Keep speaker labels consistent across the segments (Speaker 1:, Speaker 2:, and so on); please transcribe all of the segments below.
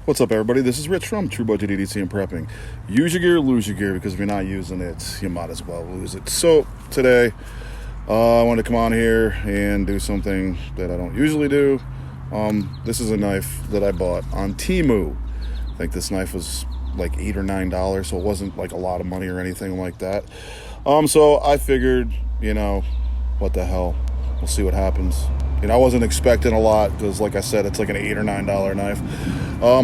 Speaker 1: What's up, everybody? This is Rich from True Budget EDC and Prepping. Use your gear, lose your gear, because if you're not using it, you might as well lose it. So today, I wanted to come on here and do something that I don't usually do. This is a knife that I bought on Temu. I think this knife was like $8 or $9, so it wasn't like a lot of money or anything like that. So I figured, what the hell? We'll see what happens. I wasn't expecting a lot because, like I said, it's like an $8 or $9 knife.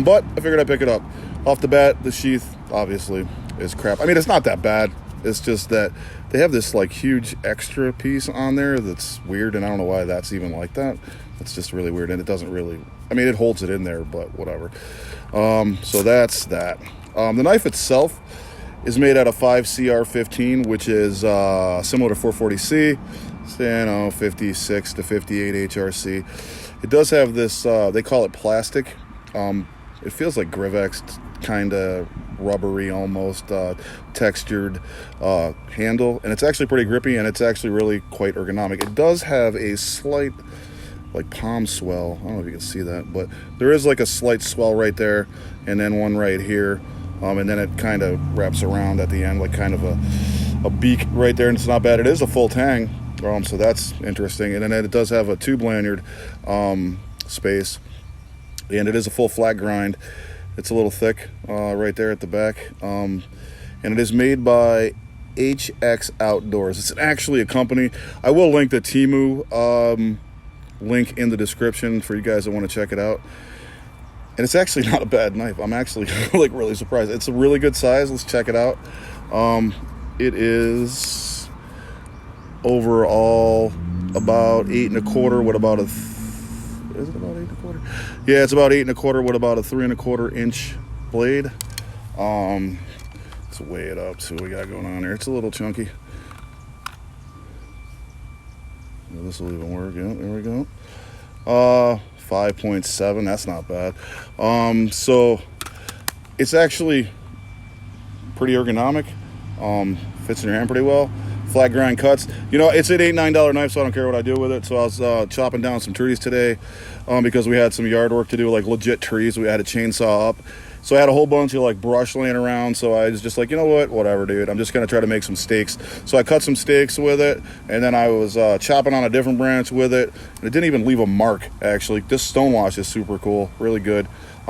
Speaker 1: But I figured I'd pick it up. Off the bat, the sheath, obviously, is crap. I mean, it's not that bad. It's just that they have this, like, huge extra piece on there that's weird, and I don't know why that's even like that. It's just really weird, and it doesn't really... I mean, it holds it in there, but whatever. So that's that. The knife itself is made out of 5CR15, which is similar to 440C. 56 to 58 HRC. It does have this, they call it plastic. It feels like Grivex, kind of rubbery almost, textured handle. And it's actually pretty grippy, and it's actually really quite ergonomic. It does have a slight, like, palm swell. I don't know if you can see that, but there is like a slight swell right there, and then one right here. And then it kind of wraps around at the end, like kind of a beak right there, and it's not bad. It is a full tang. So that's interesting. And then it does have a tube lanyard space, and it is a full flat grind. It's a little thick right there at the back, and it is made by HX Outdoors. It's actually a company. I will link the Temu link in the description for you guys that want to check it out. And it's actually not a bad knife. I'm actually like really surprised. It's a really good size. Let's check it out. It is overall about 8 1/4 with about is it about 8 1/4? Yeah, it's about 8 1/4 with about a 3 1/4 inch blade. Let's weigh it up, see what we got going on here. It's a little chunky. Well, this will even work. Yeah, there we go. 5.7, that's not bad. So it's actually pretty ergonomic. Fits in your hand pretty well. Flat grind cuts. It's an $8, $9 knife, so I don't care what I do with it. So I was chopping down some trees today because we had some yard work to do, like legit trees. We had a chainsaw up. So I had a whole bunch of like brush laying around. So I was just like, whatever, dude. I'm just going to try to make some steaks. So I cut some steaks with it, and then I was chopping on a different branch with it. And it didn't even leave a mark, actually. This stonewash is super cool, really good.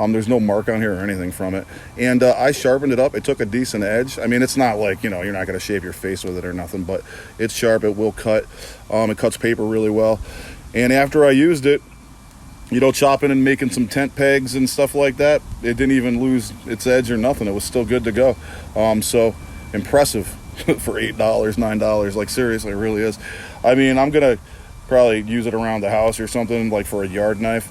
Speaker 1: There's no mark on here or anything from it. And I sharpened it up. It took a decent edge. I mean, it's not like, you're not going to shave your face with it or nothing, but it's sharp. It will cut. It cuts paper really well. And after I used it, chopping and making some tent pegs and stuff like that, it didn't even lose its edge or nothing. It was still good to go. So impressive for $8, $9. Like, seriously, it really is. I mean, I'm going to probably use it around the house or something, like for a yard knife.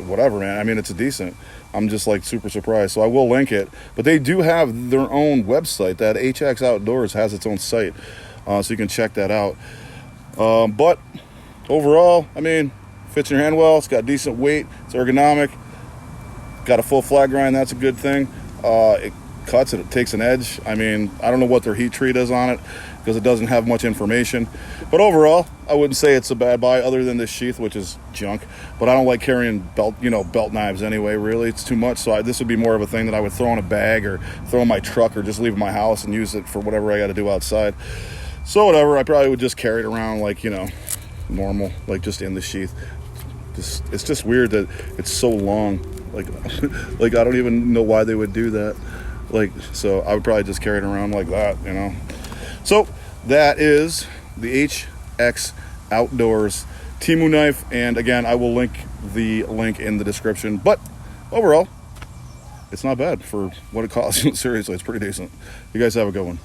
Speaker 1: Whatever, man. I mean, it's a decent. I'm just like super surprised. So I will link it. But they do have their own website. That HX Outdoors has its own site. So you can check that out. But overall, I mean, fits in your hand well. It's got decent weight. It's ergonomic. Got a full flat grind. That's a good thing. It cuts it. It takes an edge. I mean, I don't know what their heat treat is on it because it doesn't have much information. But overall, I wouldn't say it's a bad buy other than this sheath, which is junk. But I don't like carrying belt knives anyway, really. It's too much. So this would be more of a thing that I would throw in a bag or throw in my truck or just leave in my house and use it for whatever I got to do outside. So whatever, I probably would just carry it around like, normal, like just in the sheath. It's just weird that it's so long. Like, like I don't even know why they would do that. So I would probably just carry it around like that, So that is the HX Outdoors Temu knife. And again, I will link the link in the description. But overall, it's not bad for what it costs. Seriously, it's pretty decent. You guys have a good one.